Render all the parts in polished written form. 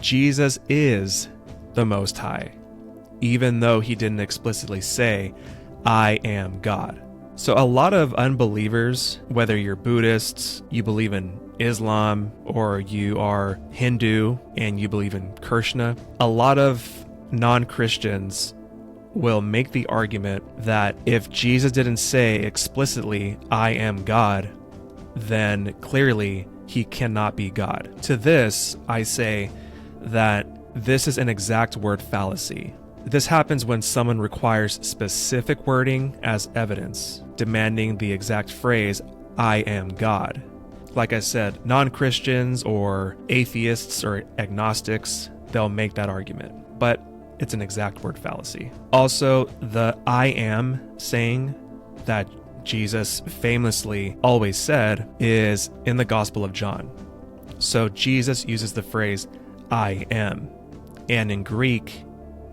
Jesus is the Most High, even though he didn't explicitly say, I am God. So a lot of unbelievers, whether you're Buddhists, you believe in Islam, or you are Hindu and you believe in Krishna, a lot of non-Christians will make the argument that if Jesus didn't say explicitly, I am God, then clearly he cannot be God. To this, I say that this is an exact word fallacy. This happens when someone requires specific wording as evidence, demanding the exact phrase, I am God. Like I said, non-Christians or atheists or agnostics, they'll make that argument, but it's an exact word fallacy. Also, the I am saying that Jesus famously always said is in the Gospel of John. So Jesus uses the phrase, I am, and in Greek,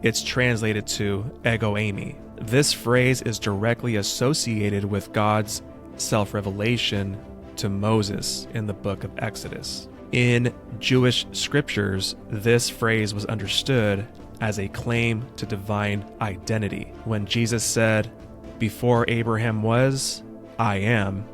it's translated to ego eimi. This phrase is directly associated with God's self-revelation to Moses in the book of Exodus. In Jewish scriptures, this phrase was understood as a claim to divine identity. When Jesus said, before Abraham was, I am,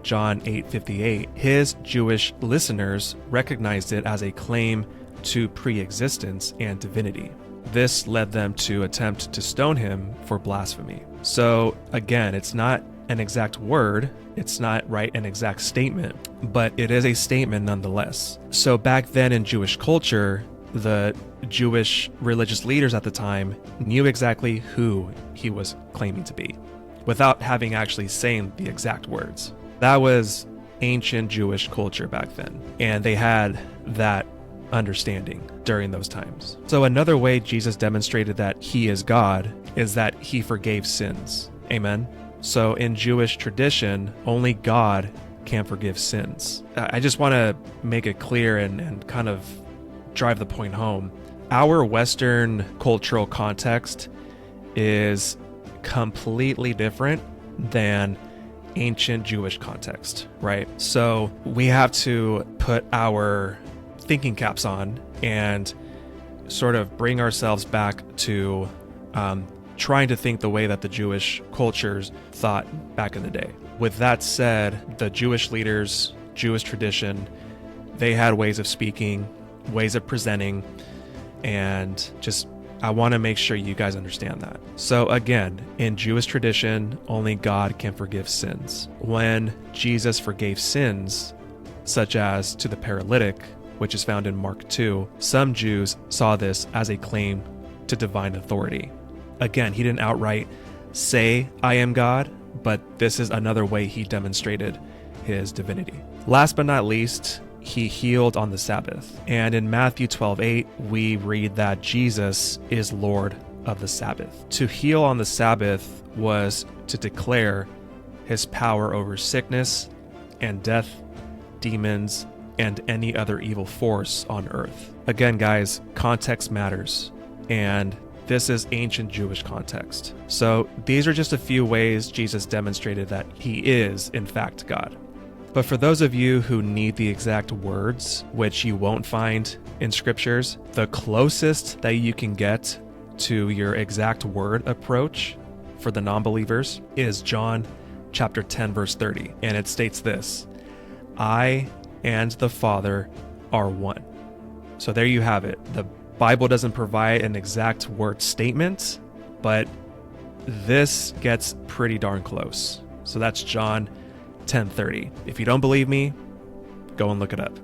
John 8:58, his Jewish listeners recognized it as a claim to pre-existence and divinity. This led them to attempt to stone him for blasphemy. So again, it's not an exact word, it's not an exact statement, but it is a statement nonetheless. So back then in Jewish culture, the Jewish religious leaders at the time knew exactly who he was claiming to be, without having actually saying the exact words. That was ancient Jewish culture back then, and they had that understanding during those times. So another way Jesus demonstrated that he is God is that he forgave sins. Amen. So in Jewish tradition, only God can forgive sins. I just want to make it clear and kind of drive the point home. Our Western cultural context is completely different than ancient Jewish context, right? So we have to put our thinking caps on and sort of bring ourselves back to trying to think the way that the Jewish cultures thought back in the day. With that said, the Jewish leaders, Jewish tradition, they had ways of speaking, ways of presenting, and just I want to make sure you guys understand that. So again, in Jewish tradition, only God can forgive sins. When Jesus forgave sins, such as to the paralytic, which is found in Mark 2, some Jews saw this as a claim to divine authority. Again, he didn't outright say, I am God, but this is another way he demonstrated his divinity. Last but not least, he healed on the Sabbath. And in Matthew 12:8, we read that Jesus is Lord of the Sabbath. To heal on the Sabbath was to declare his power over sickness and death, demons, and any other evil force on earth. Again, guys, context matters, and this is ancient Jewish context. So these are just a few ways Jesus demonstrated that he is, in fact, God. But for those of you who need the exact words, which you won't find in scriptures, the closest that you can get to your exact word approach for the non-believers is John chapter 10, verse 30. And it states this, I and the Father are one. So there you have it. The Bible doesn't provide an exact word statement, but this gets pretty darn close. So that's John 10:30. If you don't believe me, go and look it up.